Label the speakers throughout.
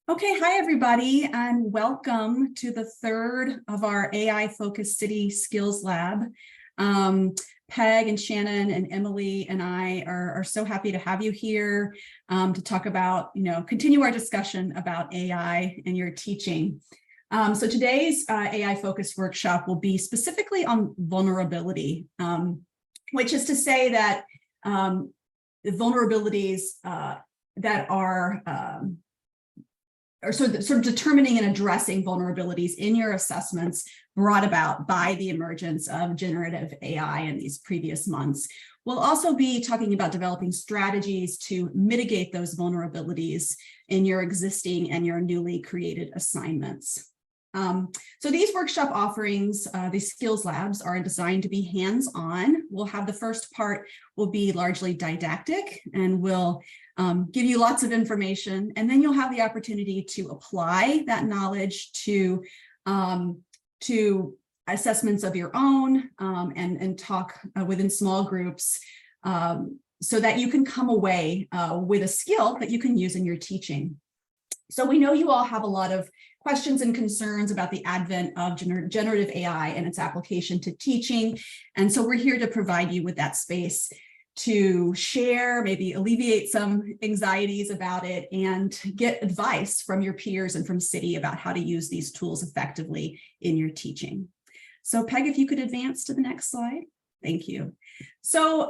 Speaker 1: Okay, hi everybody, and welcome to the third of our AI-focused City Skills Lab. Peg and Shannon and Emily and I are so happy to have you here to talk about, continue our discussion about AI and your teaching. So today's AI-focused workshop will be specifically on vulnerability, which is to say that the vulnerabilities that are sort of determining and addressing vulnerabilities in your assessments brought about by the emergence of generative AI in these previous months. We'll also be talking about developing strategies to mitigate those vulnerabilities in your existing and your newly created assignments. So these workshop offerings, these skills labs, are designed to be hands-on. We'll have the first part will be largely didactic, and we'll give you lots of information, and then you'll have the opportunity to apply that knowledge to assessments of your own and talk within small groups so that you can come away with a skill that you can use in your teaching. So we know you all have a lot of questions and concerns about the advent of generative AI and its application to teaching. And so we're here to provide you with that space to share, maybe alleviate some anxieties about it, and get advice from your peers and from City about how to use these tools effectively in your teaching. So Peg, if you could advance to the next slide. Thank you. So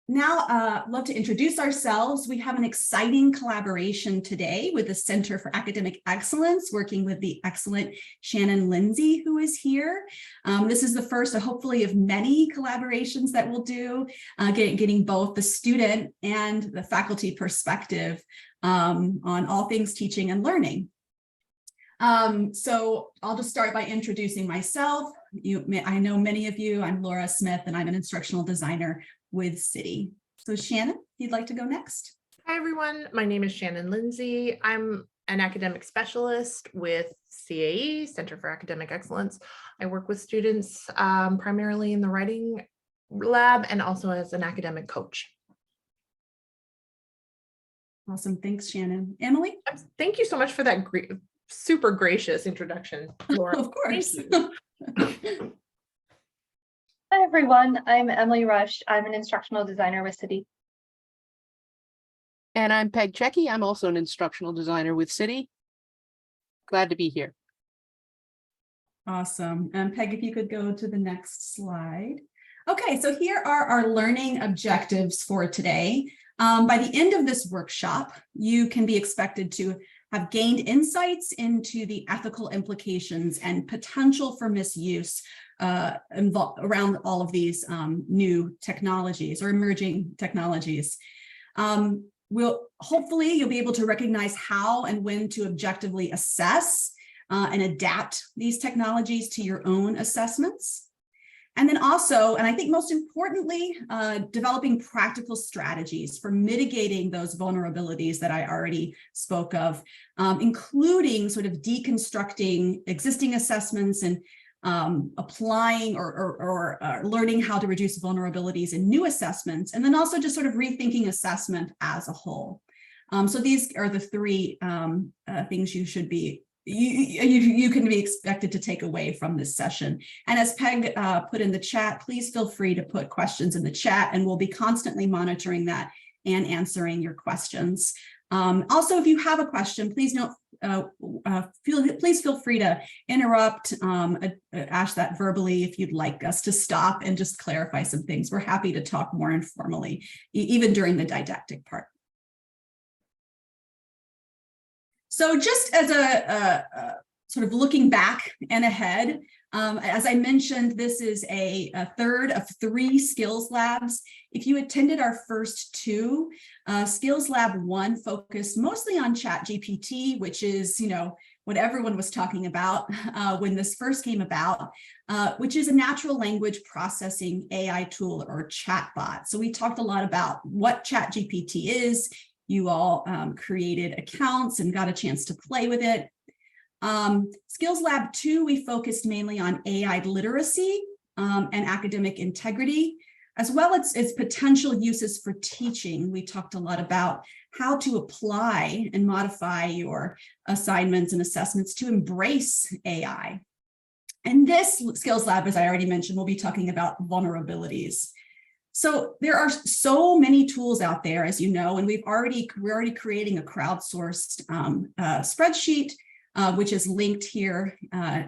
Speaker 1: now I'd love to introduce ourselves. We have an exciting collaboration today with the Center for Academic Excellence, working with the excellent Shannon Lindsay, who is here. This is the first, hopefully, of many collaborations that we'll do, getting both the student and the faculty perspective on all things teaching and learning. So I'll just start by introducing myself. I know many of you. I'm Laura Smith, and I'm an instructional designer with City. So Shannon, if you'd like to go next.
Speaker 2: Hi, everyone. My name is Shannon Lindsay. I'm an academic specialist with CAE, Center for Academic Excellence. I work with students primarily in the writing lab and also as an academic coach.
Speaker 1: Awesome. Thanks, Shannon. Emily?
Speaker 2: Thank you so much for that super gracious introduction, Laura.
Speaker 1: Of course.
Speaker 3: Hi, everyone. I'm Emily Rush. I'm an instructional designer with City.
Speaker 4: And I'm Peg Checky. I'm also an instructional designer with City. Glad to be here.
Speaker 1: Awesome. Peg, if you could go to the next slide. Okay, so here are our learning objectives for today. By the end of this workshop, you can be expected to have gained insights into the ethical implications and potential for misuse around all of these new technologies or emerging technologies. Hopefully you'll be able to recognize how and when to objectively assess and adapt these technologies to your own assessments. And then also, and I think most importantly, developing practical strategies for mitigating those vulnerabilities that I already spoke of, including sort of deconstructing existing assessments and applying or learning how to reduce vulnerabilities in new assessments, and then also just sort of rethinking assessment as a whole. So these are the three things you should be you can be expected to take away from this session. And as Peg put in the chat, please feel free to put questions in the chat, and we'll be constantly monitoring that and answering your questions. Also, if you have a question, please feel free to interrupt, ask that verbally if you'd like us to stop and just clarify some things. We're happy to talk more informally, even during the didactic part. So just as a sort of looking back and ahead, as I mentioned, this is a third of 3 skills labs. If you attended our first 2, Skills Lab 1 focused mostly on ChatGPT, which is, what everyone was talking about when this first came about, which is a natural language processing AI tool or chatbot. So we talked a lot about what ChatGPT is. You all created accounts and got a chance to play with it. Skills Lab 2, we focused mainly on AI literacy and academic integrity. as well as its potential uses for teaching. We talked a lot about how to apply and modify your assignments and assessments to embrace AI. And this skills lab, as I already mentioned, we'll be talking about vulnerabilities. So there are so many tools out there, as you know, and we're already creating a crowdsourced spreadsheet, which is linked here,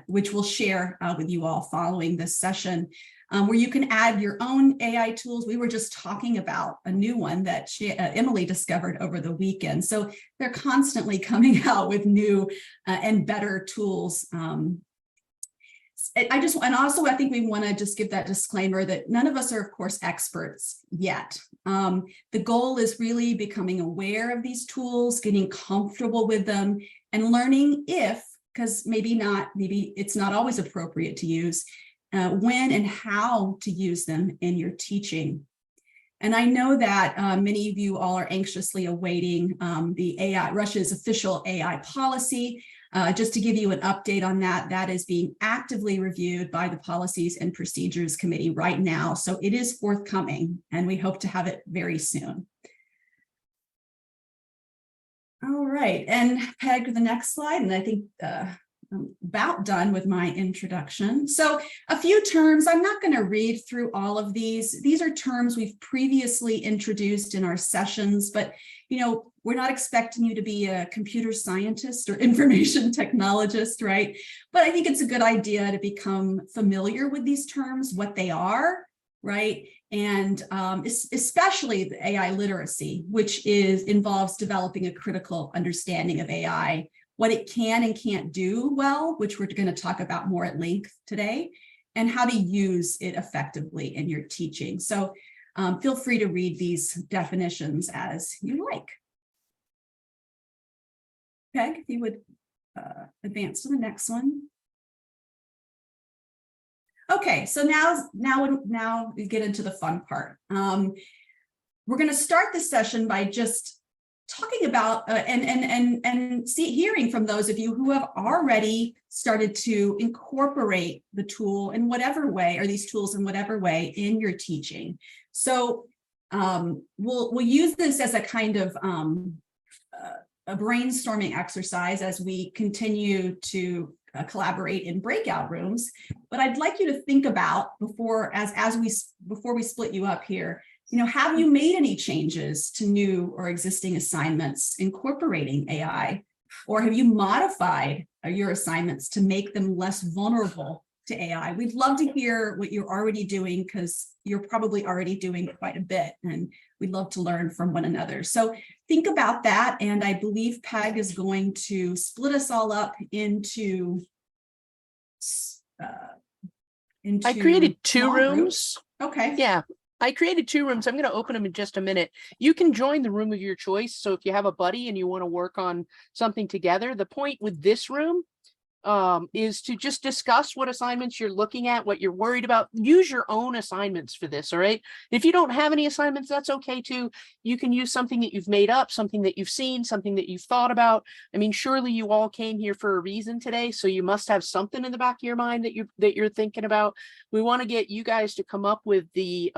Speaker 1: which we'll share with you all following this session, where you can add your own AI tools. We were just talking about a new one that Emily discovered over the weekend. So they're constantly coming out with new and better tools. I think we want to just give that disclaimer that none of us are, of course, experts yet. The goal is really becoming aware of these tools, getting comfortable with them, and learning because maybe it's not always appropriate to use, when and how to use them in your teaching. And I know that many of you all are anxiously awaiting the Russia's official AI policy. Just to give you an update on that, that is being actively reviewed by the Policies and Procedures Committee right now. So it is forthcoming, and we hope to have it very soon. All right, and Peg, the next slide, and I think I'm about done with my introduction. So a few terms, I'm not going to read through all of these. These are terms we've previously introduced in our sessions, but we're not expecting you to be a computer scientist or information technologist, right? But I think it's a good idea to become familiar with these terms, what they are, right? And especially the AI literacy, which involves developing a critical understanding of AI, what it can and can't do well, which we're going to talk about more at length today, and how to use it effectively in your teaching. So feel free to read these definitions as you like. Peg, if you would advance to the next one. Okay, so now we get into the fun part. We're going to start this session by just talking about hearing from those of you who have already started to incorporate the tool in whatever way, or these tools in whatever way, in your teaching. So we'll use this as a kind of a brainstorming exercise as we continue to collaborate in breakout rooms. But I'd like you to think about before we split you up here, have you made any changes to new or existing assignments incorporating AI? Or have you modified your assignments to make them less vulnerable to AI? We'd love to hear what you're already doing, because you're probably already doing quite a bit, and we'd love to learn from one another. So think about that, and I believe Peg is going to split us all up into
Speaker 4: I created two
Speaker 1: small
Speaker 4: rooms.
Speaker 1: groups. Okay.
Speaker 4: Yeah, I created two rooms. I'm going to open them in just a minute. You can join the room of your choice. So if you have a buddy and you want to work on something together, the point with this room is to just discuss what assignments you're looking at, what you're worried about. Use your own assignments for this, all right? If you don't have any assignments, that's okay too. You can use something that you've made up, something that you've seen, something that you've thought about. I mean, surely you all came here for a reason today, so you must have something in the back of your mind that you're thinking about. We want to get you guys to come up with the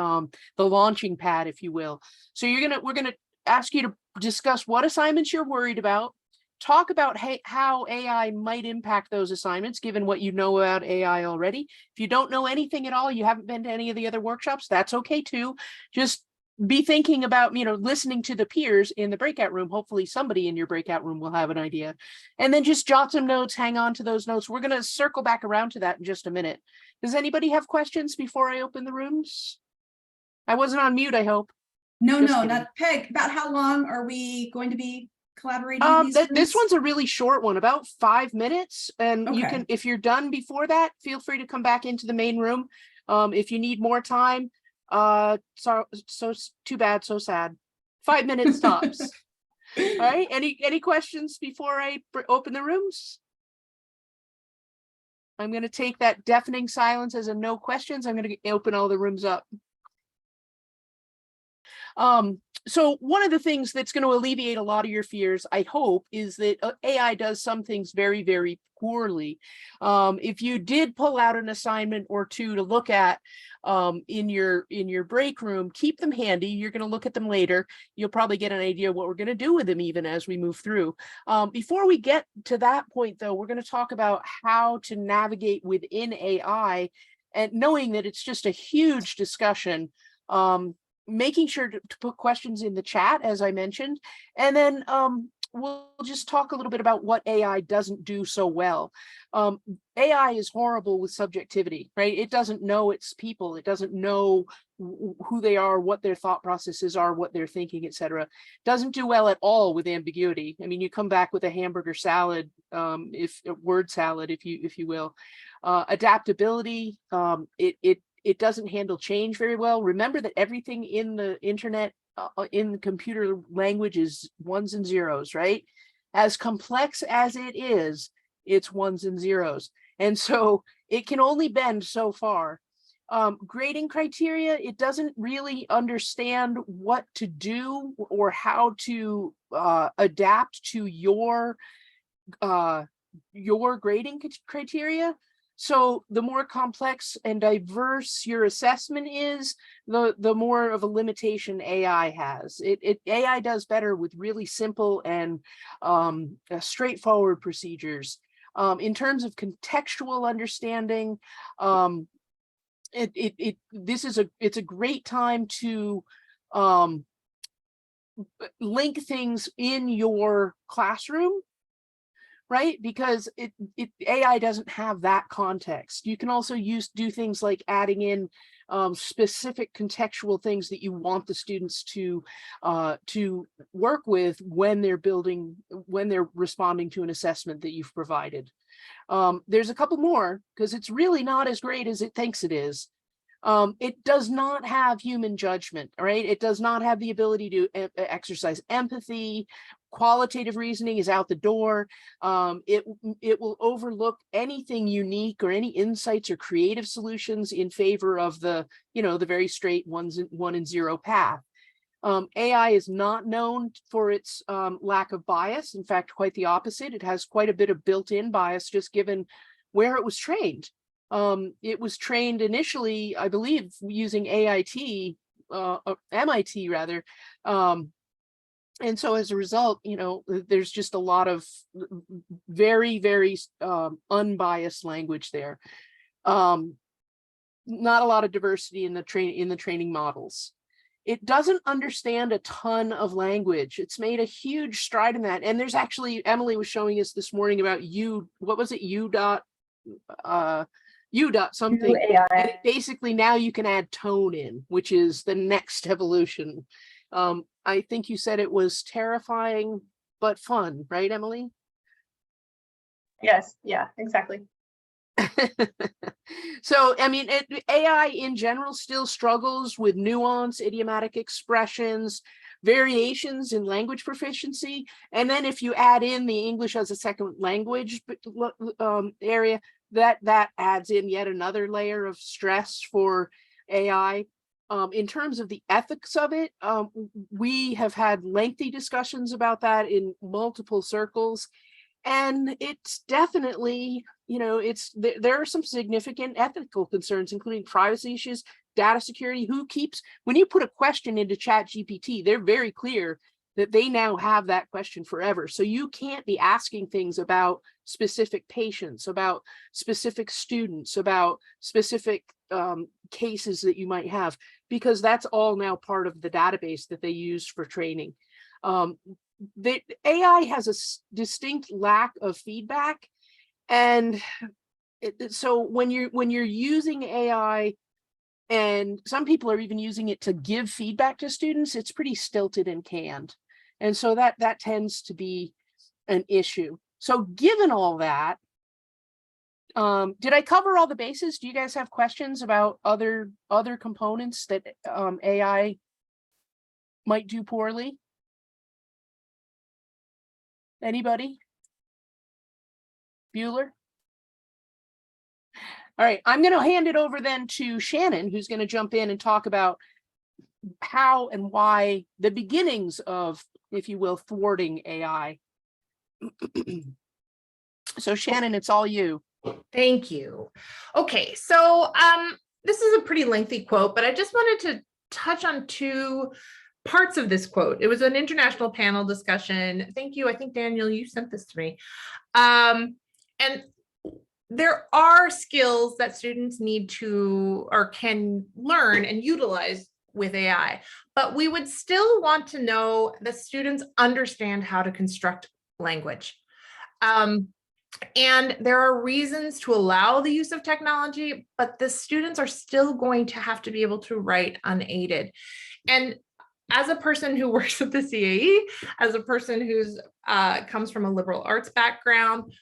Speaker 4: launching pad, if you will. So we're gonna ask you to discuss what assignments you're worried about. Talk about how AI might impact those assignments, given what you know about AI already. If you don't know anything at all, you haven't been to any of the other workshops, that's okay too. Just be thinking about, listening to the peers in the breakout room. Hopefully somebody in your breakout room will have an idea. And then just jot some notes, hang on to those notes. We're going to circle back around to that in just a minute. Does anybody have questions before I open the rooms? I wasn't on mute, I hope.
Speaker 1: No,
Speaker 4: Just
Speaker 1: no,
Speaker 4: kidding.
Speaker 1: not Peg. About how long are we going to be collaborating in these
Speaker 4: This
Speaker 1: rooms?
Speaker 4: one's a really short one, about 5 minutes. And you
Speaker 1: Okay.
Speaker 4: can, if you're done before that, feel free to come back into the main room. If you need more time, so too bad, so sad. 5 minutes tops. All right. Any questions before I open the rooms? I'm going to take that deafening silence as a no questions. I'm going to open all the rooms up. so one of the things that's going to alleviate a lot of your fears, I hope, is that AI does some things very, very poorly. If you did pull out an assignment or two to look at in your break room, keep them handy. You're going to look at them later. You'll probably get an idea what we're going to do with them even as we move through. Before we get to that point, though, we're going to talk about how to navigate within AI, and knowing that it's just a huge discussion. Making sure to put questions in the chat, as I mentioned, and then we'll just talk a little bit about what AI doesn't do so well. AI is horrible with subjectivity, right? It doesn't know its people. It doesn't know who they are, what their thought processes are, what they're thinking, etc. Doesn't do well at all with ambiguity. I mean, you come back with a hamburger salad, if a word salad, if you will. Adaptability, it doesn't handle change very well. Remember that everything in the internet, in the computer language, is ones and zeros, right? As complex as it is, it's ones and zeros. And so it can only bend so far. Grading criteria, it doesn't really understand what to do or how to adapt to your grading criteria. So the more complex and diverse your assessment is, the more of a limitation AI has. AI does better with really simple and straightforward procedures. In terms of contextual understanding, it's a great time to link things in your classroom, right? Because AI doesn't have that context. You can also do things like adding in specific contextual things that you want the students to work with when they're responding to an assessment that you've provided. There's a couple more, because it's really not as great as it thinks it is. It does not have human judgment, right? It does not have the ability to exercise empathy. Qualitative reasoning is out the door. It will overlook anything unique or any insights or creative solutions in favor of the very straight one and zero path. AI is not known for its lack of bias. In fact, quite the opposite. It has quite a bit of built-in bias, just given where it was trained. It was trained initially, I believe, using MIT rather. And so as a result, there's just a lot of very, very unbiased language there. Not a lot of diversity in the training models. It doesn't understand a ton of language. It's made a huge stride in that. And there's actually, Emily was showing us this morning about what was it? U dot something. And basically now you can add tone in, which is the next evolution. I think you said it was terrifying, but fun, right, Emily?
Speaker 3: Yes, yeah, exactly.
Speaker 4: So, I mean, AI in general still struggles with nuance, idiomatic expressions, variations in language proficiency. And then if you add in the English as a second language area, that adds in yet another layer of stress for AI. In terms of the ethics of it, we have had lengthy discussions about that in multiple circles. And it's definitely, there are some significant ethical concerns, including privacy issues, data security. When you put a question into ChatGPT, they're very clear that they now have that question forever. So you can't be asking things about specific patients, about specific students, about specific cases that you might have, because that's all now part of the database that they use for training. The AI has a distinct lack of feedback, and so when you're using AI, and some people are even using it to give feedback to students, it's pretty stilted and canned, and so that tends to be an issue. So given all that, did I cover all the bases? Do you guys have questions about other components that AI might do poorly? Anybody? Bueller? All right, I'm going to hand it over then to Shannon, who's going to jump in and talk about how and why the beginnings of, if you will, thwarting AI. So Shannon, it's all you.
Speaker 2: Thank you. Okay, so this is a pretty lengthy quote, but I just wanted to touch on two parts of this quote. It was an international panel discussion. Thank you. I think, Daniel, you sent this to me. And there are skills that students need to or can learn and utilize with AI, but we would still want to know that students understand how to construct language. And there are reasons to allow the use of technology, but the students are still going to have to be able to write unaided. And as a person who works at the CAE, as a person who's comes from a liberal arts background,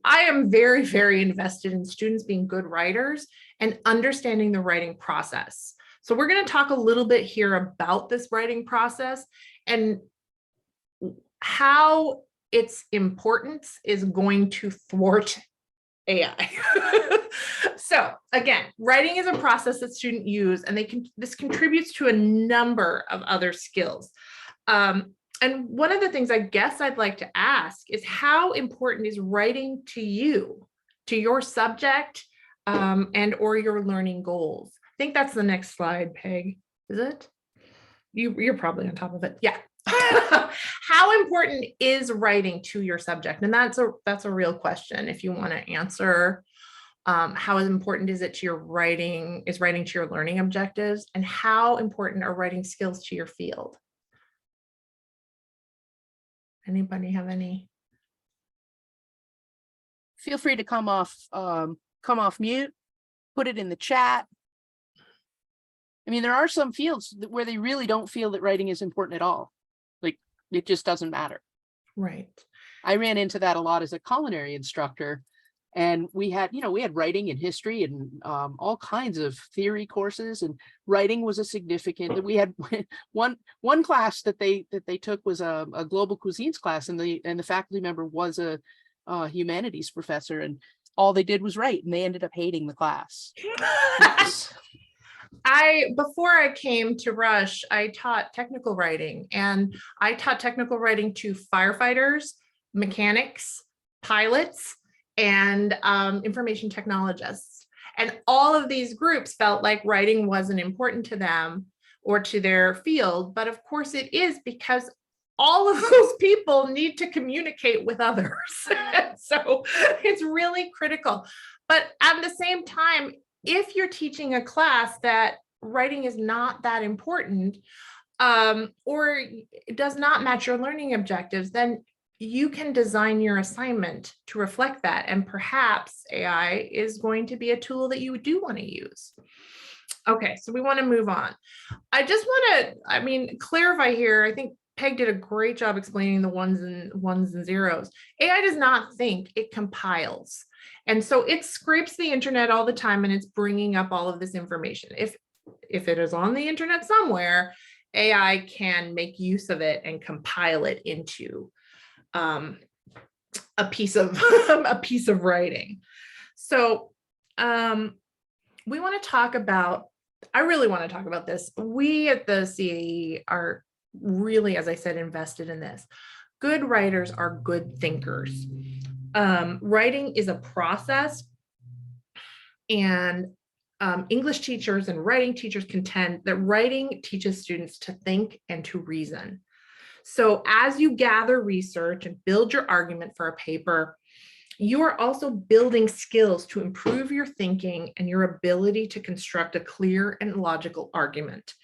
Speaker 2: I am very, very invested in students being good writers and understanding the writing process. So we're going to talk a little bit here about this writing process and how its importance is going to thwart AI. So again, writing is a process that students use, and this contributes to a number of other skills. And one of the things I guess I'd like to ask is, how important is writing to you, to your subject, and or your learning goals? I think that's the next slide, Peg. Is it? You're probably on top of it. Yeah. How important is writing to your subject? And that's a real question. If you want to answer, how important is it to your writing? Is writing to your learning objectives? And how important are writing skills to your field? Anybody have any?
Speaker 4: Feel free to come off mute, put it in the chat. I mean, there are some fields where they really don't feel that writing is important at all. Like, it just doesn't matter.
Speaker 2: Right.
Speaker 4: I ran into that a lot as a culinary instructor, and we had writing and history and all kinds of theory courses, and writing was a significant. We had one class that they took was a global cuisines class, and the faculty member was a humanities professor, and all they did was write, and they ended up hating the class.
Speaker 2: Before I came to Rush, I taught technical writing, and I taught technical writing to firefighters, mechanics, pilots, and information technologists. And all of these groups felt like writing wasn't important to them or to their field. But of course it is, because all of those people need to communicate with others. So it's really critical. But at the same time, if you're teaching a class that writing is not that important, or it does not match your learning objectives, then you can design your assignment to reflect that. And perhaps AI is going to be a tool that you do want to use. Okay, so we want to move on. I just want to, clarify here. I think Peg did a great job explaining the ones and zeros. AI does not think, it compiles. And so it scrapes the internet all the time, and it's bringing up all of this information. If it is on the internet somewhere, AI can make use of it and compile it into a piece of a piece of writing. So we want to talk about, I really want to talk about this. We at the CAE are really, as I said, invested in this. Good writers are good thinkers. Writing is a process, and English teachers and writing teachers contend that writing teaches students to think and to reason. So as you gather research and build your argument for a paper, you are also building skills to improve your thinking and your ability to construct a clear and logical argument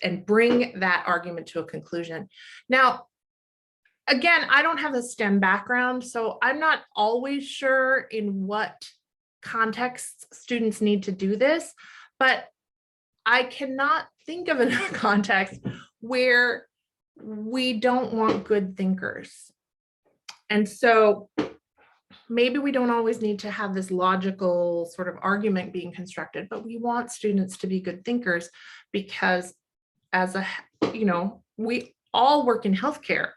Speaker 2: and bring that argument to a conclusion. Now, again, I don't have a STEM background, so I'm not always sure in what contexts students need to do this, but I cannot think of a context where we don't want good thinkers. And so maybe we don't always need to have this logical sort of argument being constructed, but we want students to be good thinkers, because we all work in healthcare,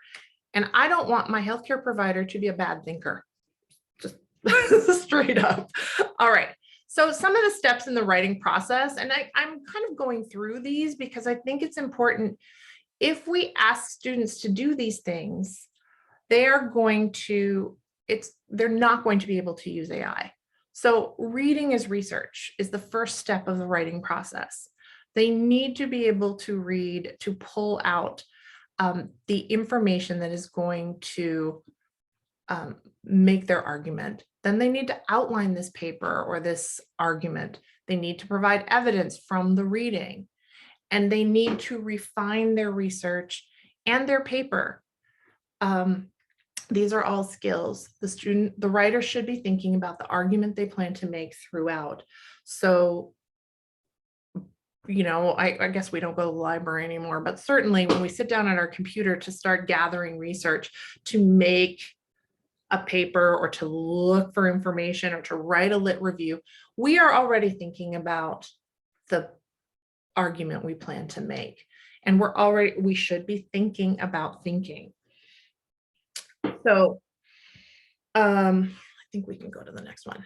Speaker 2: and I don't want my healthcare provider to be a bad thinker. Just straight up. All right. So some of the steps in the writing process, and I'm kind of going through these because I think it's important. If we ask students to do these things, they're not going to be able to use AI. So reading as research is the first step of the writing process. They need to be able to read, to pull out the information that is going to make their argument. Then they need to outline this paper or this argument. They need to provide evidence from the reading, and they need to refine their research and their paper. These are all skills. The writer should be thinking about the argument they plan to make throughout. So, I guess we don't go to the library anymore, but certainly when we sit down at our computer to start gathering research, to make a paper or to look for information or to write a lit review, we are already thinking about the argument we plan to make. And we should be thinking about thinking. So I think we can go to the next one.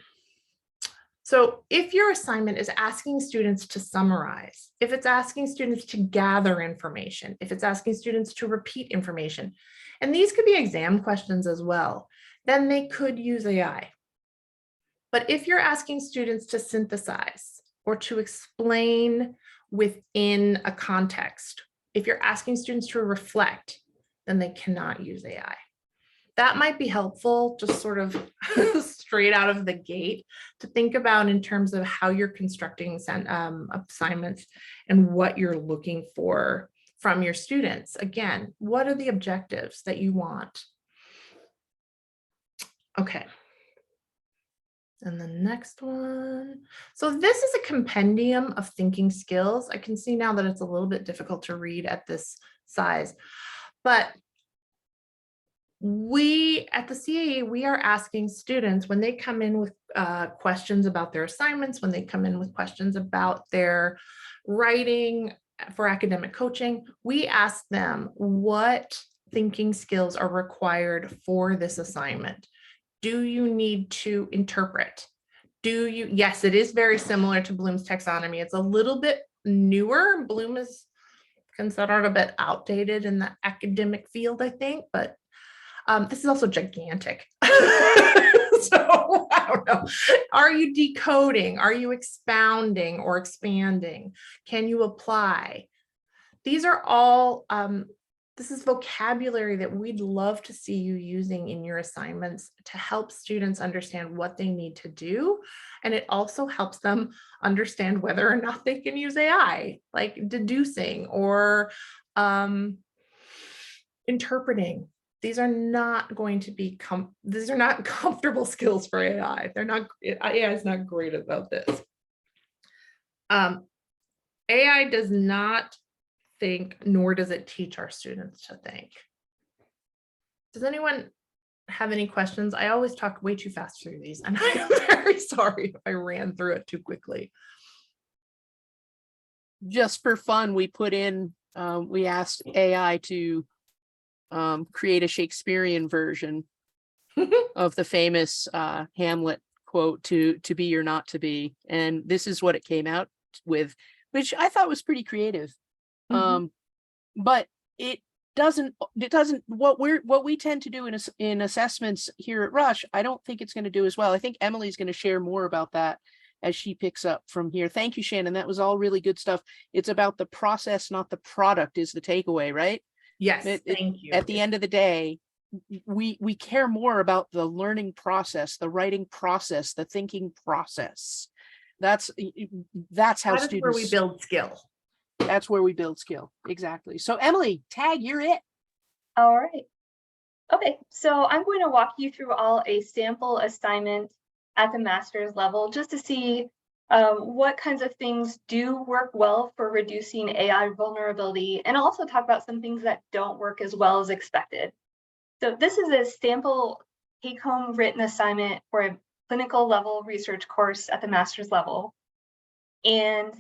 Speaker 2: So if your assignment is asking students to summarize, if it's asking students to gather information, if it's asking students to repeat information, and these could be exam questions as well, then they could use AI. But if you're asking students to synthesize or to explain within a context, if you're asking students to reflect, then they cannot use AI. That might be helpful, just sort of straight out of the gate, to think about in terms of how you're constructing assignments and what you're looking for from your students. Again, what are the objectives that you want? Okay. And the next one. So this is a compendium of thinking skills. I can see now that it's a little bit difficult to read at this size, but we at the CAE, we are asking students when they come in with questions about their assignments, when they come in with questions about their writing for academic coaching, we ask them what thinking skills are required for this assignment. Do you need to interpret? Yes, it is very similar to Bloom's taxonomy. It's a little bit newer. Bloom is considered a bit outdated in the academic field, I think, but this is also gigantic. So I don't know. Are you decoding? Are you expounding or expanding? Can you apply? These are all, this is vocabulary that we'd love to see you using in your assignments to help students understand what they need to do. And it also helps them understand whether or not they can use AI, like deducing or interpreting. These are not going to be these are not comfortable skills for AI. AI is not great about this. AI does not think, nor does it teach our students to think. Does anyone have any questions? I always talk way too fast through these, and I'm very sorry if I ran through it too quickly.
Speaker 4: Just for fun, we put in, we asked AI to create a Shakespearean version of the famous Hamlet quote, to be or not to be. And this is what it came out with, which I thought was pretty creative. But it doesn't, what we tend to do in assessments here at Rush, I don't think it's going to do as well. I think Emily's going to share more about that as she picks up from here. Thank you, Shannon. That was all really good stuff. It's about the process, not the product, is the takeaway, right?
Speaker 2: Yes, thank you.
Speaker 4: At the end of the day, we care more about the learning process, the writing process, the thinking process. That's how students,
Speaker 2: where we build skill.
Speaker 4: That's where we build skill. Exactly. So Emily, tag, you're it.
Speaker 3: All right. Okay, so I'm going to walk you through all a sample assignment at the master's level just to see what kinds of things do work well for reducing AI vulnerability, and also talk about some things that don't work as well as expected. So this is a sample take-home written assignment for a clinical level research course at the master's level. And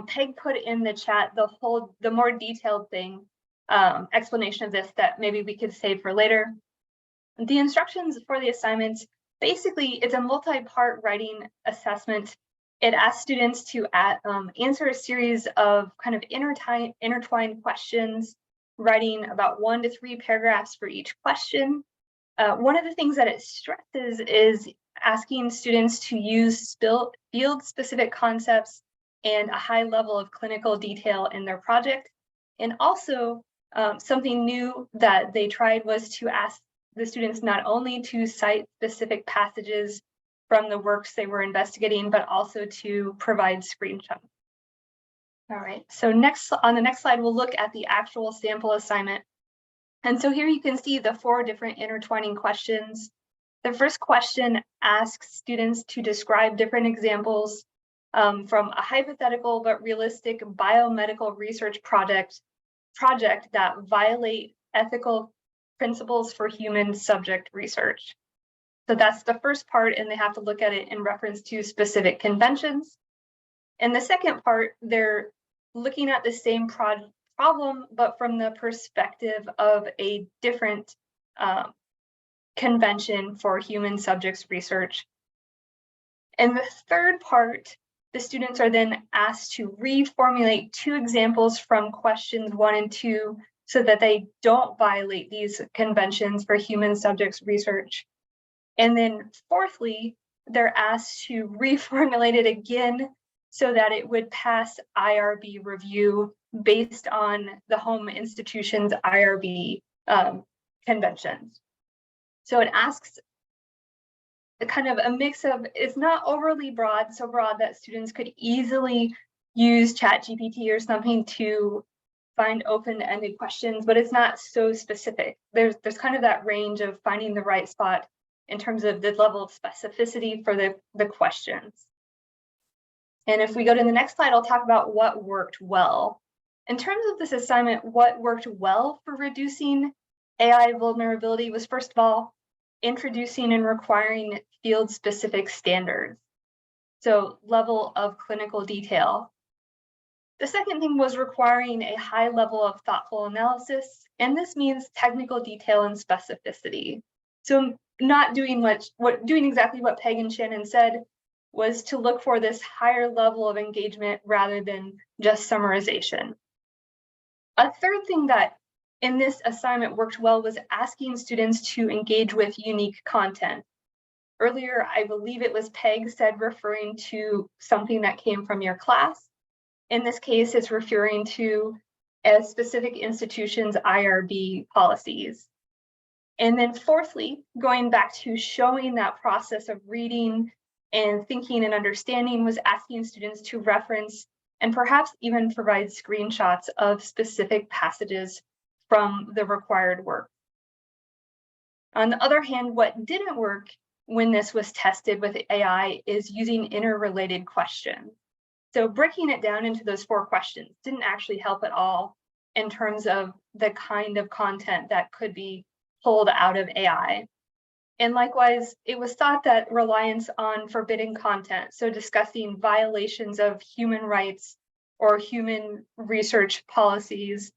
Speaker 3: Peg put in the chat the more detailed explanation of this that maybe we could save for later. The instructions for the assignment, basically it's a multi-part writing assessment It asks students to answer a series of kind of intertwined questions, writing about 1 to 3 paragraphs for each question. One of the things that it stresses is asking students to use field-specific concepts and a high level of clinical detail in their project. And also, something new that they tried was to ask the students not only to cite specific passages from the works they were investigating, but also to provide screenshots. All right, so on the next slide, we'll look at the actual sample assignment. And so here you can see the 4 different intertwining questions. The first question asks students to describe different examples from a hypothetical but realistic biomedical research project that violate ethical principles for human subject research. So that's the first part, and they have to look at it in reference to specific conventions. And the second part, they're looking at the same problem, but from the perspective of a different convention for human subjects research. And the third part, the students are then asked to reformulate 2 examples from questions 1 and 2 so that they don't violate these conventions for human subjects research. And then fourthly, they're asked to reformulate it again so that it would pass IRB review based on the home institution's IRB conventions. So it asks a kind of a mix of, it's not overly broad, so broad that students could easily use ChatGPT or something to find open-ended questions, but it's not so specific. There's kind of that range of finding the right spot in terms of the level of specificity for the questions. And if we go to the next slide, I'll talk about what worked well. In terms of this assignment, what worked well for reducing AI vulnerability was, first of all, introducing and requiring field-specific standards. So level of clinical detail. The second thing was requiring a high level of thoughtful analysis, and this means technical detail and specificity. So not doing doing exactly what Peg and Shannon said, was to look for this higher level of engagement rather than just summarization. A third thing that in this assignment worked well was asking students to engage with unique content. Earlier, I believe it was Peg said referring to something that came from your class. In this case, it's referring to a specific institution's IRB policies. And then fourthly, going back to showing that process of reading and thinking and understanding, was asking students to reference and perhaps even provide screenshots of specific passages from the required work. On the other hand, what didn't work when this was tested with AI is using interrelated questions. So breaking it down into those 4 questions didn't actually help at all in terms of the kind of content that could be pulled out of AI. And likewise, it was thought that reliance on forbidden content, so discussing violations of human rights or human research policies,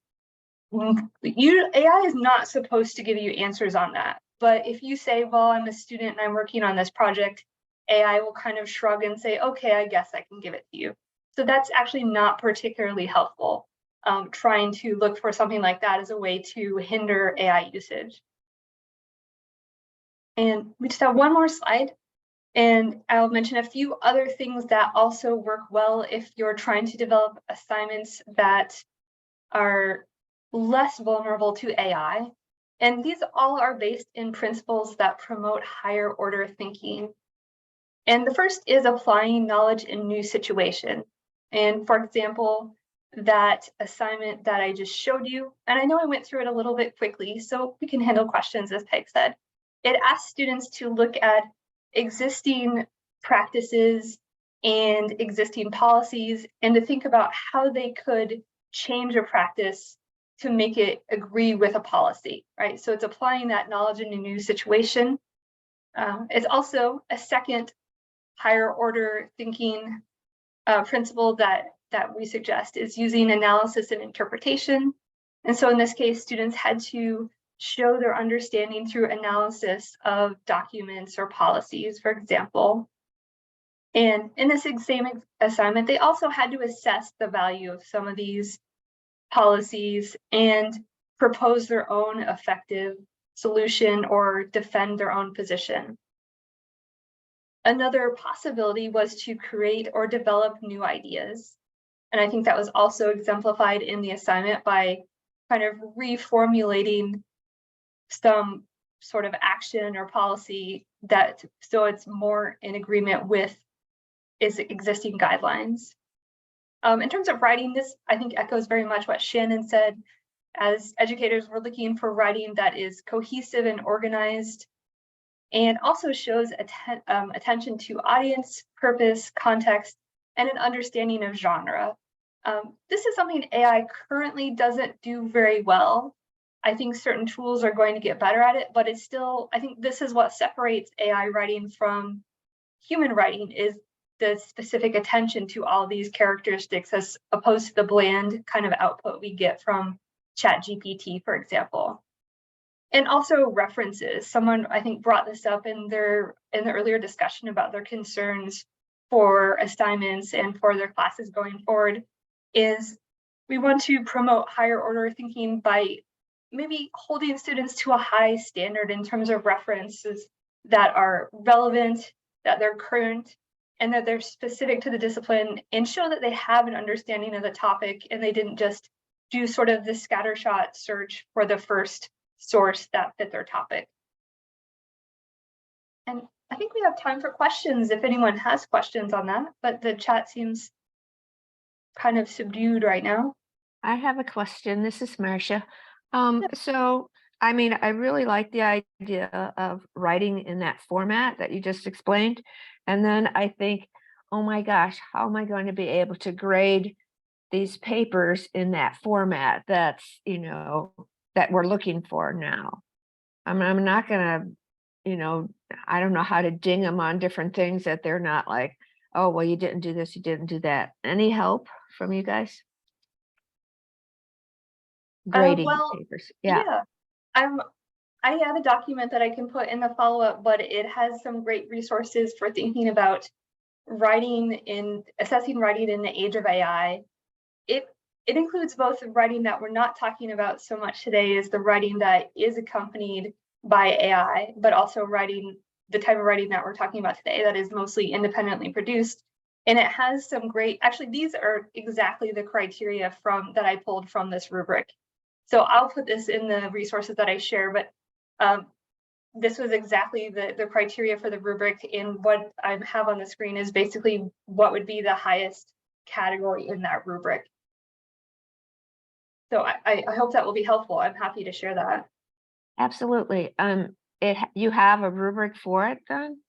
Speaker 3: AI is not supposed to give you answers on that. But if you say, well, I'm a student and I'm working on this project, AI will kind of shrug and say, okay, I guess I can give it to you. So that's actually not particularly helpful, trying to look for something like that as a way to hinder AI usage. And we just have one more slide, and I'll mention a few other things that also work well if you're trying to develop assignments that are less vulnerable to AI. And these all are based in principles that promote higher order thinking. And the first is applying knowledge in new situations. And for example, that assignment that I just showed you, and I know I went through it a little bit quickly, so we can handle questions, as Peg said. It asks students to look at existing practices and existing policies and to think about how they could change a practice to make it agree with a policy, right? So it's applying that knowledge in a new situation. It's also a second higher order thinking principle that we suggest is using analysis and interpretation. And so in this case, students had to show their understanding through analysis of documents or policies, for example. And in this same assignment, they also had to assess the value of some of these policies and propose their own effective solution or defend their own position. Another possibility was to create or develop new ideas. And I think that was also exemplified in the assignment by kind of reformulating some sort of action or policy that so it's more in agreement with its existing guidelines. In terms of writing, this I think echoes very much what Shannon said. As educators, we're looking for writing that is cohesive and organized, and also shows attention to audience, purpose, context, and an understanding of genre. This is something AI currently doesn't do very well. I think certain tools are going to get better at it, but it's still, I think this is what separates AI writing from human writing, is the specific attention to all these characteristics as opposed to the bland kind of output we get from ChatGPT, for example. And also references. Someone I think brought this up in the earlier discussion about their concerns for assignments and for their classes going forward, is we want to promote higher order thinking by maybe holding students to a high standard in terms of references that are relevant, that they're current, and that they're specific to the discipline, and show that they have an understanding of the topic and they didn't just do sort of the scattershot search for the first source that fit their topic. And I think we have time for questions if anyone has questions on that, but the chat seems kind of subdued right now.
Speaker 5: I have a question. This is Marcia. So, I mean, I really like the idea of writing in that format that you just explained. And then I think, oh my gosh, how am I going to be able to grade these papers in that format that's, you know, that we're looking for now? I mean, I'm not going to, you know, I don't know how to ding them on different things that they're not like, oh, well, you didn't do this, you didn't do that. Any help from you guys? Grading
Speaker 3: Well,
Speaker 5: papers. Yeah.
Speaker 3: I have a document that I can put in the follow-up, but it has some great resources for thinking about assessing writing in the age of AI. It includes both writing that we're not talking about so much today, is the writing that is accompanied by AI, but also the type of writing that we're talking about today that is mostly independently produced. And it has some great, actually, these are exactly the criteria that I pulled from this rubric. So I'll put this in the resources that I share, but this was exactly the criteria for the rubric, and what I have on the screen is basically what would be the highest category in that rubric. So I hope that will be helpful. I'm happy to share that.
Speaker 5: Absolutely. You have a rubric for it then?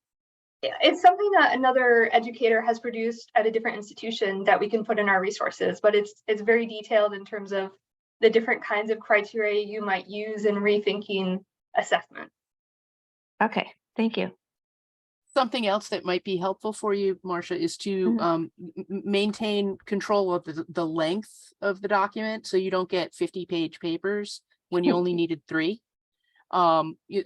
Speaker 3: It's something that another educator has produced at a different institution that we can put in our resources, but it's very detailed in terms of the different kinds of criteria you might use in rethinking assessment.
Speaker 5: Okay, thank you.
Speaker 4: Something else that might be helpful for you, Marcia, is to maintain control of the length of the document, so you don't get 50-page papers when you only needed 3.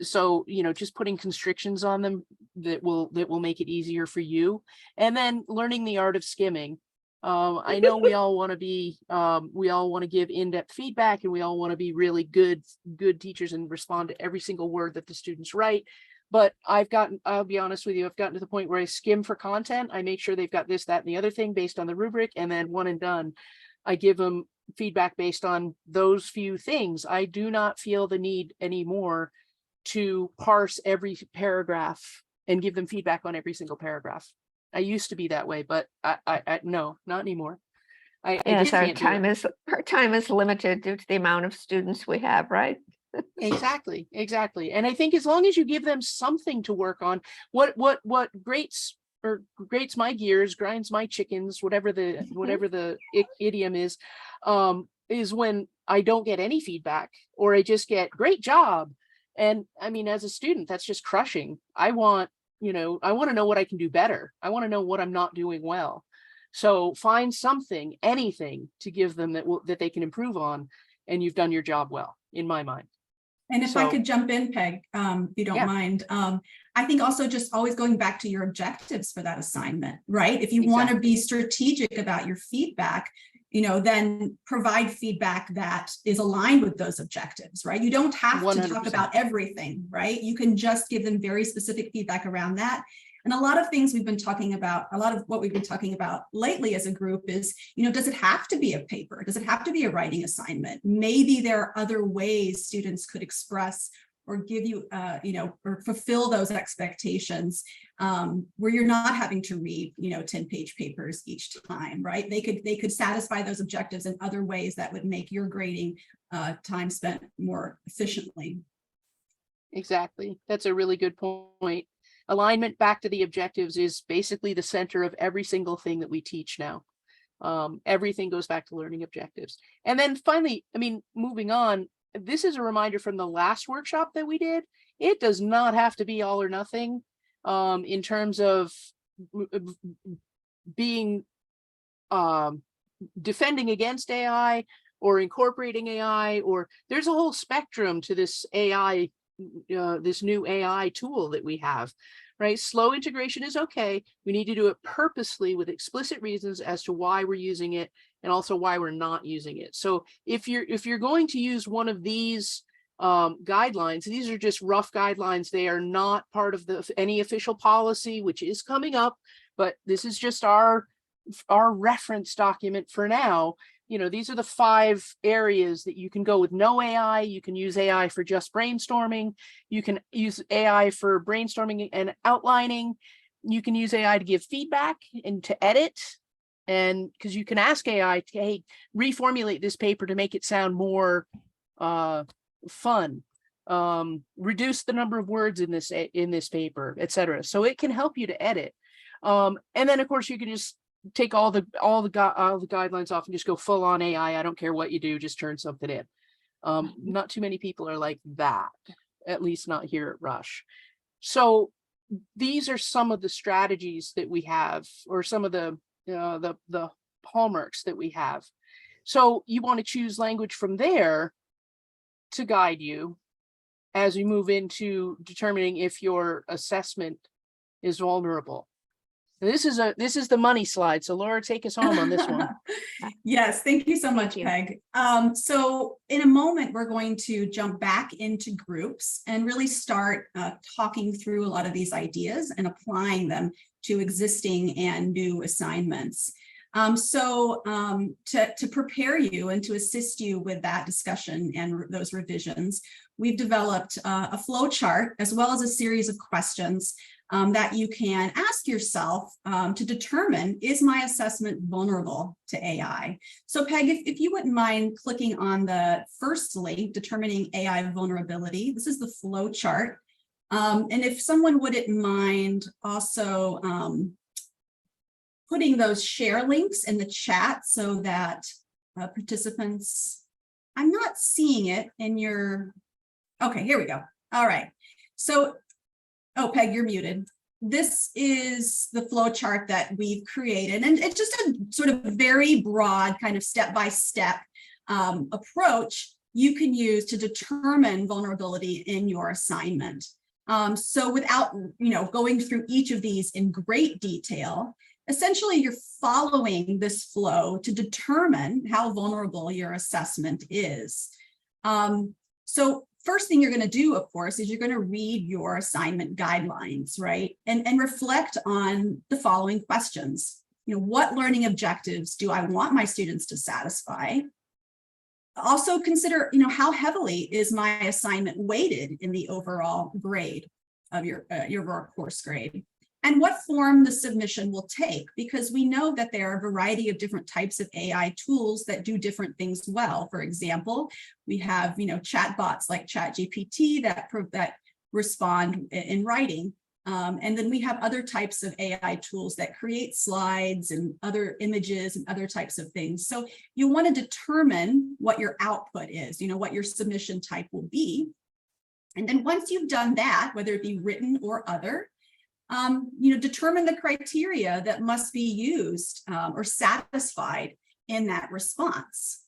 Speaker 4: So, you know, just putting constrictions on them that will make it easier for you, and then learning the art of skimming. I know we all want to give in-depth feedback, and we all want to be really good teachers and respond to every single word that the students write. But I'll be honest with you, I've gotten to the point where I skim for content. I make sure they've got this, that, and the other thing based on the rubric, and then one and done, I give them feedback based on those few things. I do not feel the need anymore to parse every paragraph and give them feedback on every single paragraph. I used to be that way, but I no, not anymore. I
Speaker 5: Yes,
Speaker 4: just can't do it.
Speaker 5: our time is limited due to the amount of students we have, right?
Speaker 4: Exactly. And I think as long as you give them something to work on, what grates my gears, grinds my chickens, whatever the idiom is when I don't get any feedback, or I just get great job. And I mean, as a student, that's just crushing. I want to know what I can do better. I want to know what I'm not doing well. So find something, anything to give them that they can improve on, and you've done your job well, in my mind.
Speaker 1: And if I
Speaker 4: So-
Speaker 1: could jump in, Peg, if you don't
Speaker 4: Yeah.
Speaker 1: mind, I think also just always going back to your objectives for that assignment, right? If you want to be strategic about your feedback, then provide feedback that is aligned with those objectives, right? You don't have to
Speaker 4: 100%.
Speaker 1: talk about everything, right? You can just give them very specific feedback around that. And a lot of things we've been talking about, a lot of what we've been talking about lately as a group is, does it have to be a paper? Does it have to be a writing assignment? Maybe there are other ways students could express or give you, or fulfill those expectations where you're not having to read, 10-page papers each time, right? They could satisfy those objectives in other ways that would make your grading time spent more efficiently.
Speaker 4: Exactly. That's a really good point. Alignment back to the objectives is basically the center of every single thing that we teach now. Everything goes back to learning objectives. And then finally, moving on, this is a reminder from the last workshop that we did. It does not have to be all or nothing in terms of being defending against AI or incorporating AI, or there's a whole spectrum to this AI, this new AI tool that we have, right? Slow integration is okay. We need to do it purposely with explicit reasons as to why we're using it and also why we're not using it. So if you're going to use one of these guidelines, these are just rough guidelines. They are not part of any official policy, which is coming up, but this is just our reference document for now. These are the 5 areas that you can go with no AI. You can use AI for just brainstorming. You can use AI for brainstorming and outlining. You can use AI to give feedback and to edit. And because you can ask AI to, hey, reformulate this paper to make it sound more fun, reduce the number of words in this paper, etc. So it can help you to edit. And then of course you can just take all the guidelines off and just go full on AI. I don't care what you do, just turn something in. Not too many people are like that, at least not here at Rush. So these are some of the strategies that we have, or some of the hallmarks that we have. So you want to choose language from there to guide you as we move into determining if your assessment is vulnerable. This is the money slide. So Laura, take us home on this one.
Speaker 1: Yes, thank you so much,
Speaker 5: you.
Speaker 1: Peg. So in a moment, we're going to jump back into groups and really start talking through a lot of these ideas and applying them to existing and new assignments. To prepare you and to assist you with that discussion and those revisions, we've developed a flow chart as well as a series of questions that you can ask yourself to determine, is my assessment vulnerable to AI? So Peg, if you wouldn't mind clicking on the first link, determining AI vulnerability, this is the flow chart. And if someone wouldn't mind also putting those share links in the chat so that participants, I'm not seeing it in your, okay, here we go. All right. So, oh, Peg, you're muted. This is the flow chart that we've created, and it's just a sort of very broad kind of step-by-step approach you can use to determine vulnerability in your assignment. So without going through each of these in great detail, essentially you're following this flow to determine how vulnerable your assessment is. So first thing you're going to do, of course, is you're going to read your assignment guidelines, right? And reflect on the following questions. What learning objectives do I want my students to satisfy? Also consider, how heavily is my assignment weighted in the overall grade of your course grade? And what form the submission will take, because we know that there are a variety of different types of AI tools that do different things well. For example, we have, chat bots like ChatGPT that respond in writing. And then we have other types of AI tools that create slides and other images and other types of things. So you want to determine what your output is, what your submission type will be. And then once you've done that, whether it be written or other, determine the criteria that must be used or satisfied in that response.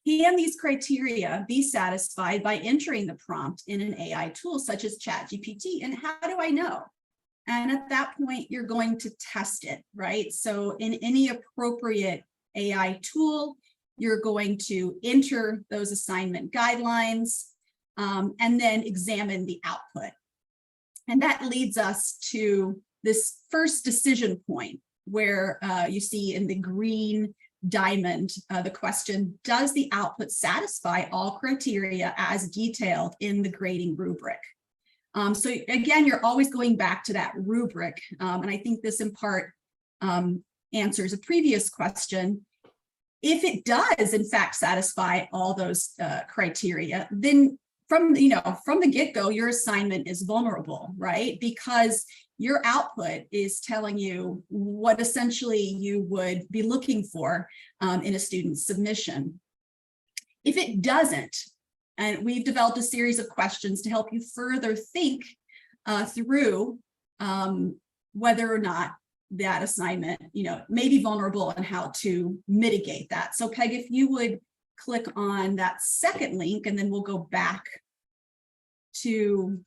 Speaker 1: Can these criteria be satisfied by entering the prompt in an AI tool such as ChatGPT? And how do I know? And at that point, you're going to test it, right? So in any appropriate AI tool, you're going to enter those assignment guidelines and then examine the output. And that leads us to this first decision point where you see in the green diamond, the question, does the output satisfy all criteria as detailed in the grading rubric? So again, you're always going back to that rubric. And I think this in part answers a previous question. If it does in fact satisfy all those criteria, then from the get-go, your assignment is vulnerable, right? Because your output is telling you what essentially you would be looking for in a student's submission. If it doesn't, and we've developed a series of questions to help you further think through whether or not that assignment, may be vulnerable and how to mitigate that. So Peg, if you would click on that second link, and then we'll go back to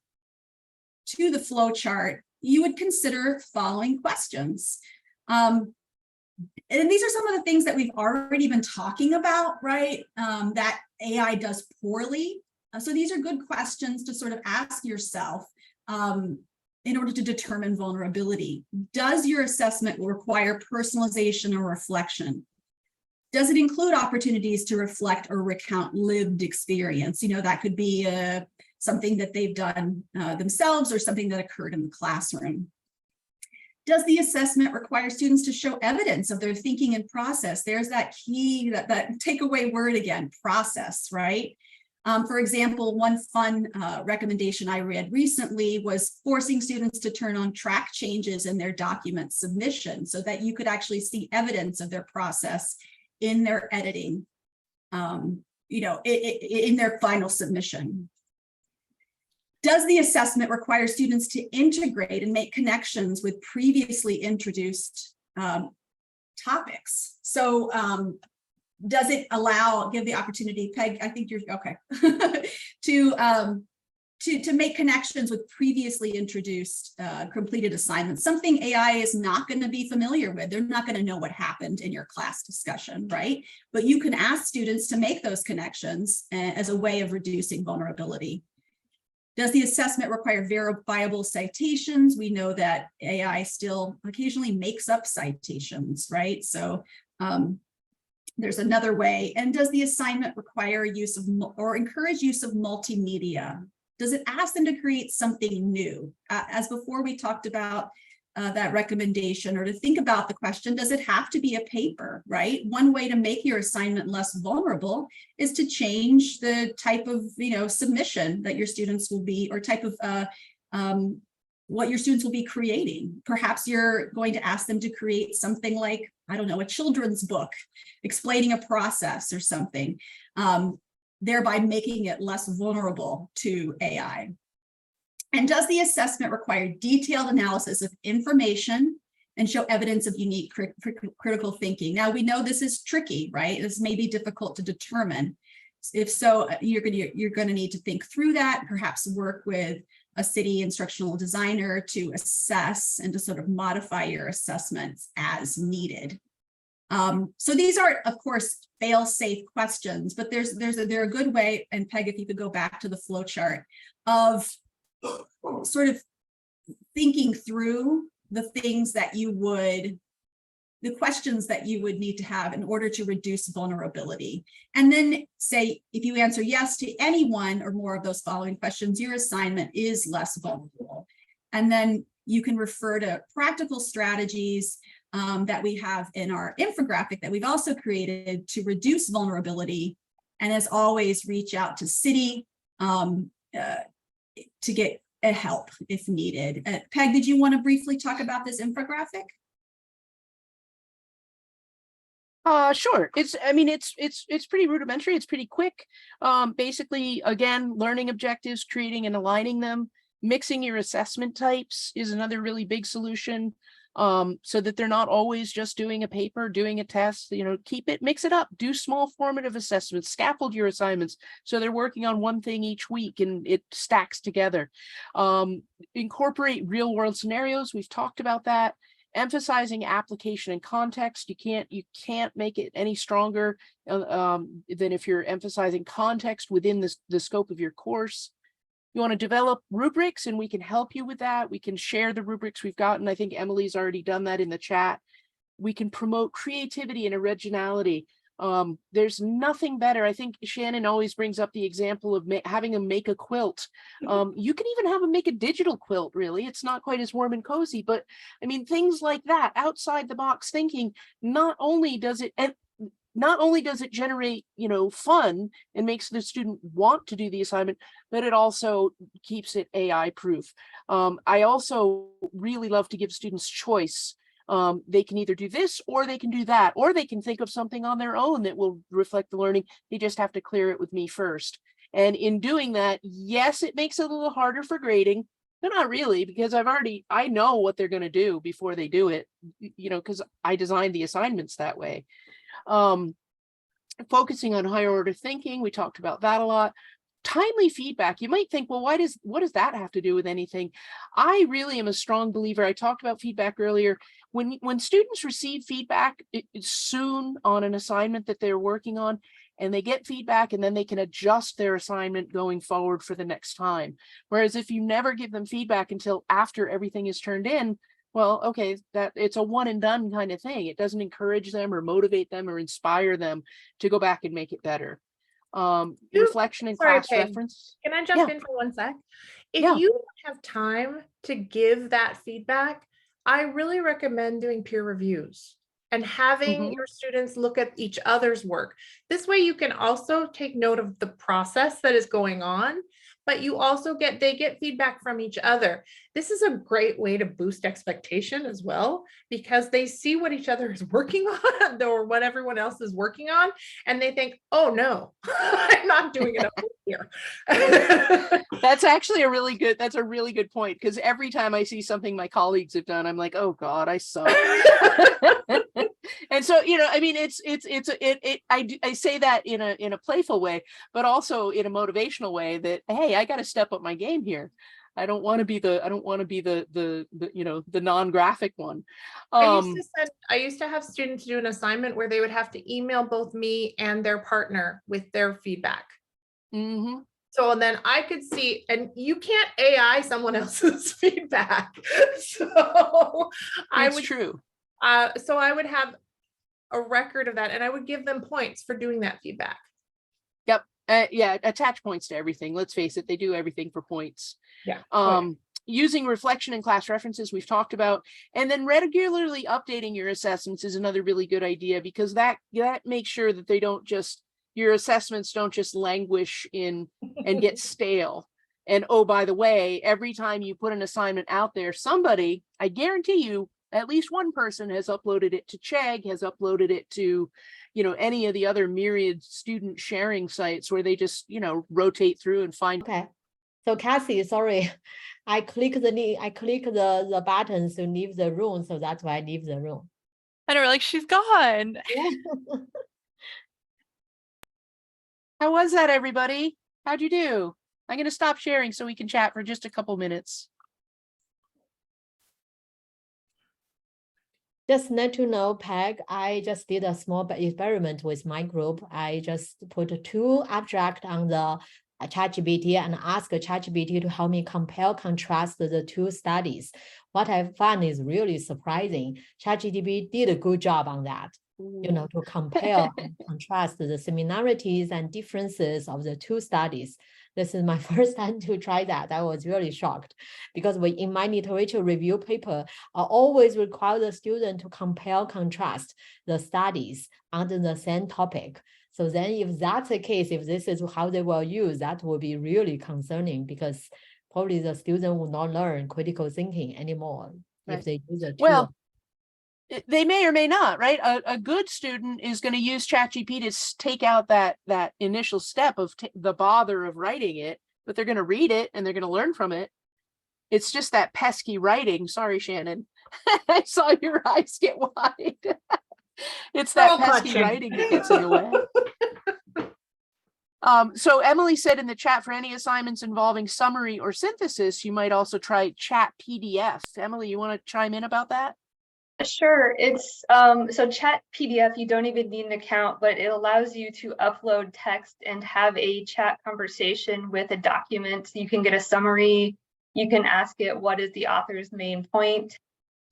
Speaker 1: the flow chart, you would consider following questions. And these are some of the things that we've already been talking about, right? That AI does poorly. So these are good questions to sort of ask yourself in order to determine vulnerability. Does your assessment require personalization or reflection? Does it include opportunities to reflect or recount lived experience? That could be something that they've done themselves or something that occurred in the classroom. Does the assessment require students to show evidence of their thinking and process? There's that key, that takeaway word again, process, right? For example, one fun recommendation I read recently was forcing students to turn on track changes in their document submission so that you could actually see evidence of their process in their editing, in their final submission. Does the assessment require students to integrate and make connections with previously introduced topics? So does it give the opportunity, Peg, I think you're okay, to make connections with previously introduced completed assignments, something AI is not going to be familiar with. They're not going to know what happened in your class discussion, right? But you can ask students to make those connections as a way of reducing vulnerability. Does the assessment require verifiable citations? We know that AI still occasionally makes up citations, right? So there's another way. And does the assignment require use of or encourage use of multimedia? Does it ask them to create something new? As before, we talked about that recommendation, or to think about the question, does it have to be a paper, right? One way to make your assignment less vulnerable is to change the type of submission that your students will be, or type of what your students will be creating. Perhaps you're going to ask them to create something like, I don't know, a children's book explaining a process or something, thereby making it less vulnerable to AI. And does the assessment require detailed analysis of information and show evidence of unique critical thinking? Now, we know this is tricky, right? This may be difficult to determine. If so, you're going to need to think through that, perhaps work with a city instructional designer to assess and to sort of modify your assessments as needed. So these are, of course, fail-safe questions, but they're a good way, and Peg, if you could go back to the flow chart, of sort of thinking through the things that the questions that you would need to have in order to reduce vulnerability. And then say, if you answer yes to any one or more of those following questions, your assignment is less vulnerable. And then you can refer to practical strategies that we have in our infographic that we've also created to reduce vulnerability. And as always, reach out to City to get help if needed. Peg, did you want to briefly talk about this infographic?
Speaker 4: Sure. It's pretty rudimentary. It's pretty quick. Basically, again, learning objectives, creating and aligning them. Mixing your assessment types is another really big solution. so that they're not always just doing a paper, doing a test. Mix it up, do small formative assessments, scaffold your assignments so they're working on one thing each week and it stacks together. Incorporate real world scenarios. We've talked about that. Emphasizing application and context. You can't make it any stronger than if you're emphasizing context within the scope of your course. You want to develop rubrics, and we can help you with that. We can share the rubrics we've gotten. I think Emily's already done that in the chat. We can promote creativity and originality. There's nothing better. I think Shannon always brings up the example of having them make a quilt. You can even have them make a digital quilt, really. It's not quite as warm and cozy, but I mean, things like that, outside the box thinking, not only does it generate, fun and makes the student want to do the assignment, but it also keeps it AI proof. I also really love to give students choice. They can either do this or they can do that, or they can think of something on their own that will reflect the learning. They just have to clear it with me first. And in doing that, yes, it makes it a little harder for grading, but not really, because I know what they're going to do before they do it, because I designed the assignments that way. Focusing on higher order thinking, we talked about that a lot. Timely feedback. You might think, well, what does that have to do with anything? I really am a strong believer. I talked about feedback earlier. When students receive feedback soon on an assignment that they're working on, and they get feedback, and then they can adjust their assignment going forward for the next time. Whereas if you never give them feedback until after everything is turned in, well, okay, that it's a one and done kind of thing. It doesn't encourage them or motivate them or inspire them to go back and make it better. Reflection and class
Speaker 2: Peg,
Speaker 4: reference.
Speaker 2: Can I jump in for 1 sec? If
Speaker 4: Yeah.
Speaker 2: you don't have time to give that feedback, I really recommend doing peer reviews and having your students look at each other's work. This way you can also take note of the process that is going on, but you also they get feedback from each other. This is a great way to boost expectation as well, because they see what each other is working on or what everyone else is working on, and they think, oh no, I'm not doing enough here.
Speaker 4: That's actually a really good point, because every time I see something my colleagues have done, I'm like, oh God, I suck. And so, I mean, I say that in a playful way, but also in a motivational way that, hey, I got to step up my game here. I don't want to be the non-graphic one.
Speaker 2: I used to have students do an assignment where they would have to email both me and their partner with their feedback.
Speaker 4: Mm-hmm.
Speaker 2: So then I could see, and you can't AI someone else's feedback. So
Speaker 4: True.
Speaker 2: So I would have a record of that, and I would give them points for doing that feedback.
Speaker 4: Yep. Yeah. Attach points to everything. Let's face it. They do everything for points.
Speaker 2: Yeah.
Speaker 4: Using reflection and class references we've talked about, and then regularly updating your assessments is another really good idea, because that makes sure that your assessments don't just languish in and get stale. And oh, by the way, every time you put an assignment out there, somebody, I guarantee you, at least one person has uploaded it to Chegg, has uploaded it to, any of the other myriad student sharing sites where they just, rotate through and find.
Speaker 6: Okay. So Cassie, sorry, I click the buttons to leave the room, so that's why I leave the room.
Speaker 7: And we're like, she's gone.
Speaker 6: Yeah.
Speaker 4: How was that, everybody? How'd you do? I'm going to stop sharing so we can chat for just a couple minutes.
Speaker 6: Just let you know, Peg, I just did a small experiment with my group. I just put 2 abstracts on the ChatGPT and asked ChatGPT to help me compare, contrast the 2 studies. What I found is really surprising. ChatGPT did a good job on that. To compare and contrast the similarities and differences of the 2 studies. This is my first time to try that. I was really shocked, because in my literature review paper, I always require the student to compare, contrast the studies under the same topic. So then if that's the case, if this is how they will use, that will be really concerning, because probably the student will not learn critical thinking anymore if they use a tool.
Speaker 4: Well, they may or may not, right? A good student is going to use ChatGPT to take out that initial step of the bother of writing it, but they're going to read it and they're going to learn from it. It's just that pesky writing. Sorry, Shannon. I saw your eyes get wide. It's that
Speaker 2: Pearl
Speaker 4: pesky
Speaker 2: clutching.
Speaker 4: writing that gets in the way. So Emily said in the chat, for any assignments involving summary or synthesis, you might also try chat PDF. Emily, you want to chime in about that?
Speaker 3: Sure, it's so chat PDF, you don't even need an account, but it allows you to upload text and have a chat conversation with a document. You can get a summary, you can ask it what is the author's main point.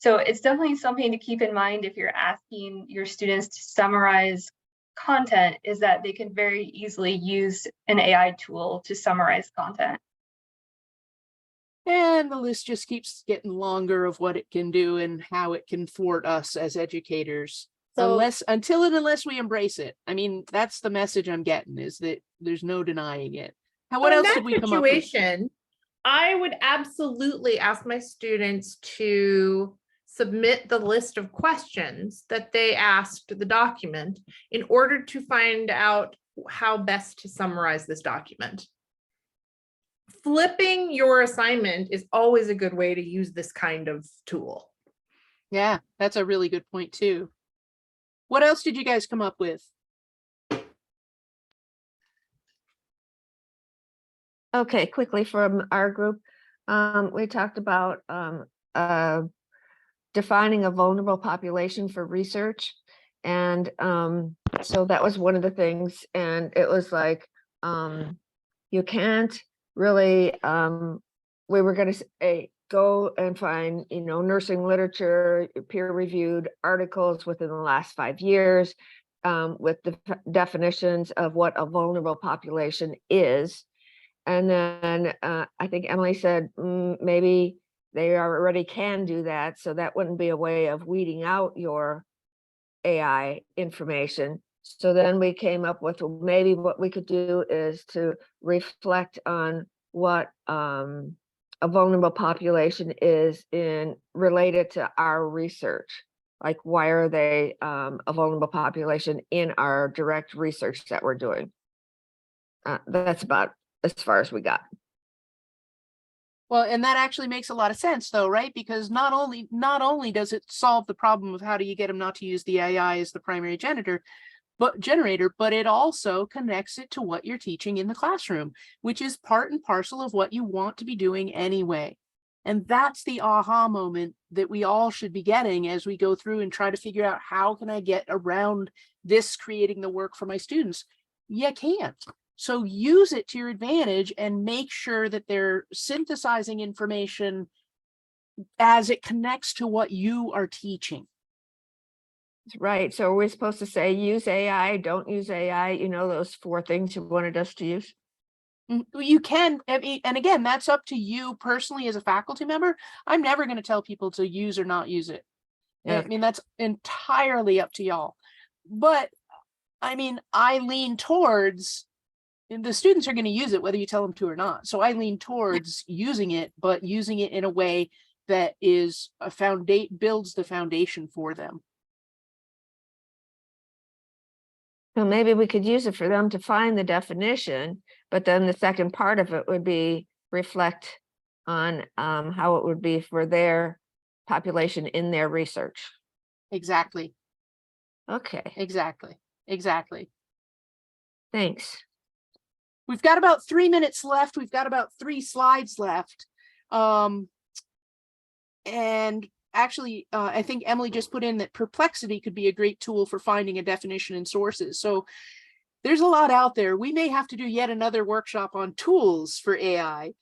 Speaker 3: So it's definitely something to keep in mind if you're asking your students to summarize content, is that they can very easily use an AI tool to summarize content.
Speaker 4: And the list just keeps getting longer of what it can do and how it can thwart us as educators.
Speaker 6: So
Speaker 4: Unless we embrace it. I mean, that's the message I'm getting, is that there's no denying it. Now, what
Speaker 2: So in
Speaker 4: else
Speaker 2: that
Speaker 4: did we come up with?
Speaker 2: situation, I would absolutely ask my students to submit the list of questions that they asked the document in order to find out how best to summarize this document. Flipping your assignment is always a good way to use this kind of tool.
Speaker 4: Yeah, that's a really good point too. What else did you guys come up with?
Speaker 5: Okay, quickly from our group, we talked about defining a vulnerable population for research. And so that was one of the things. And it was like, you can't really, we were going to say, go and find, nursing literature, peer-reviewed articles within the last 5 years with the definitions of what a vulnerable population is. And then I think Emily said maybe they already can do that. So that wouldn't be a way of weeding out your AI information. So then we came up with maybe what we could do is to reflect on what a vulnerable population is related to our research. Like, why are they a vulnerable population in our direct research that we're doing? That's about as far as we got.
Speaker 4: Well, and that actually makes a lot of sense though, right? Because not only does it solve the problem of how do you get them not to use the AI as the primary generator, but it also connects it to what you're teaching in the classroom, which is part and parcel of what you want to be doing anyway. And that's the aha moment that we all should be getting as we go through and try to figure out, how can I get around this creating the work for my students? You can't. So use it to your advantage and make sure that they're synthesizing information as it connects to what you are teaching.
Speaker 5: Right. So we're supposed to say use AI, don't use AI, those 4 things you wanted us to use.
Speaker 4: You can, and again, that's up to you personally as a faculty member. I'm never going to tell people to use or not use it.
Speaker 5: Yeah.
Speaker 4: I mean, that's entirely up to y'all. But I mean, I lean towards, the students are going to use it whether you tell them to or not. So I lean towards using it, but using it in a way that is builds the foundation for them.
Speaker 5: So maybe we could use it for them to find the definition, but then the second part of it would be reflect on how it would be for their population in their research.
Speaker 4: Exactly.
Speaker 5: Okay,
Speaker 4: Exactly.
Speaker 5: thanks.
Speaker 4: We've got about 3 minutes left. We've got about 3 slides left. And actually, I think Emily just put in that Perplexity could be a great tool for finding a definition and sources. So there's a lot out there. We may have to do yet another workshop on tools for AI.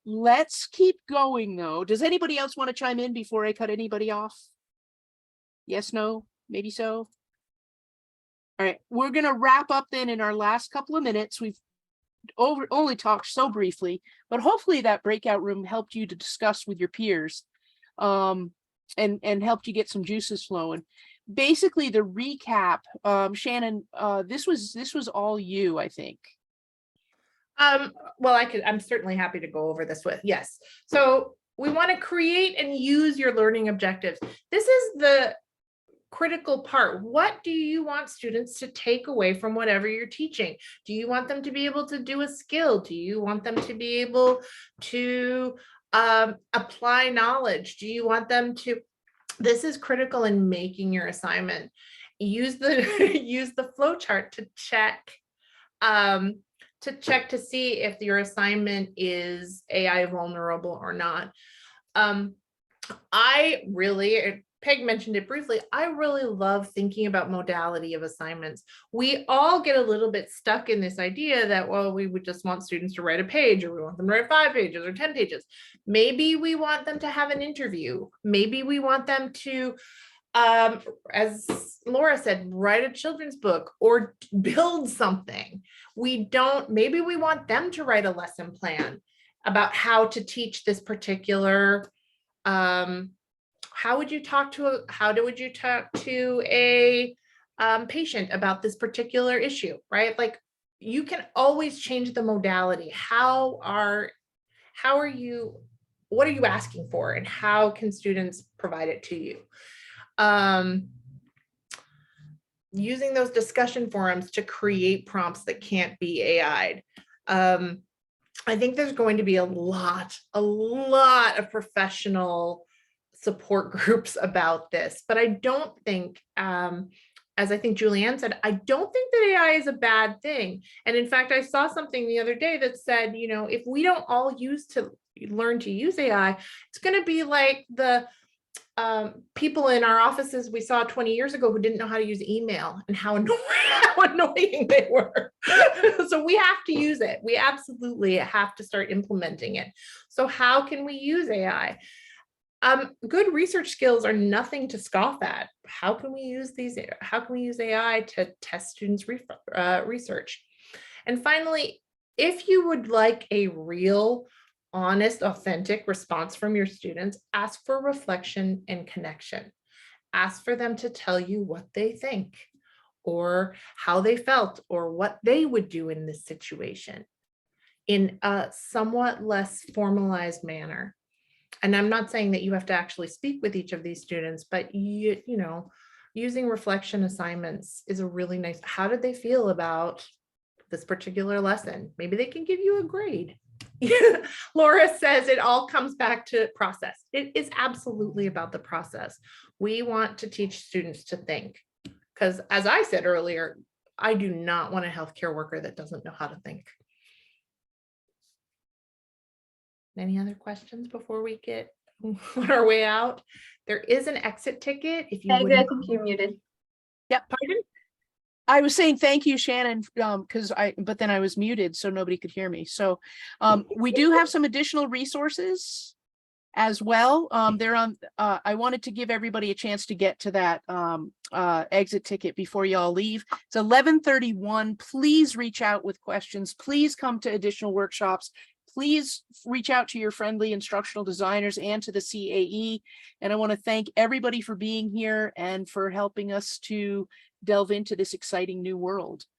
Speaker 4: Let's keep going though. Does anybody else want to chime in before I cut anybody off? Yes, no, maybe so. All right, we're going to wrap up then in our last couple of minutes. We've only talked so briefly, but hopefully that breakout room helped you to discuss with your peers and helped you get some juices flowing. Basically, the recap, Shannon, this was all you, I think.
Speaker 2: Well, I'm certainly happy to go over this with, yes. So we want to create and use your learning objectives. This is the critical part. What do you want students to take away from whatever you're teaching? Do you want them to be able to do a skill? Do you want them to be able to Apply knowledge. Do you want them to, this is critical in making your assignment. Use the use the flow chart to check to see if your assignment is AI vulnerable or not. Peg mentioned it briefly, I really love thinking about modality of assignments. We all get a little bit stuck in this idea that, well, we would just want students to write a page, or we want them to write 5 pages or 10 pages. Maybe we want them to have an interview. Maybe we want them to, as Laura said, write a children's book or build something. Maybe we want them to write a lesson plan about how to teach this particular, how would you talk to a patient about this particular issue, right? Like, you can always change the modality. What are you asking for, and how can students provide it to you? Using those discussion forums to create prompts that can't be AI'd. I think there's going to be a lot of professional support groups about this, but I don't think, as I think Julianne said, I don't think that AI is a bad thing. And in fact, I saw something the other day that said, if we don't all learn to use AI, it's going to be like the people in our offices we saw 20 years ago who didn't know how to use email, and how annoying they were. So we have to use it. We absolutely have to start implementing it. So how can we use AI? Good research skills are nothing to scoff at. How can we use AI to test students' research? And finally, if you would like a real, honest, authentic response from your students, ask for reflection and connection. Ask for them to tell you what they think, or how they felt, or what they would do in this situation in a somewhat less formalized manner. And I'm not saying that you have to actually speak with each of these students, but using reflection assignments is a really nice, how did they feel about this particular lesson? Maybe they can give you a grade. Laura says it all comes back to process. It is absolutely about the process. We want to teach students to think, because as I said earlier, I do not want a healthcare worker that doesn't know how to think. Any other questions before we get on our way out? There is an exit ticket if you
Speaker 3: Peg,
Speaker 2: would.
Speaker 3: I think you're muted.
Speaker 4: Yep.
Speaker 2: Pardon?
Speaker 4: I was saying thank you, Shannon, but then I was muted, so nobody could hear me. So we do have some additional resources as well. They're on. I wanted to give everybody a chance to get to that exit ticket before y'all leave. It's 11:31. Please reach out with questions. Please come to additional workshops. Please reach out to your friendly instructional designers and to the CAE. And I want to thank everybody for being here and for helping us to delve into this exciting new world.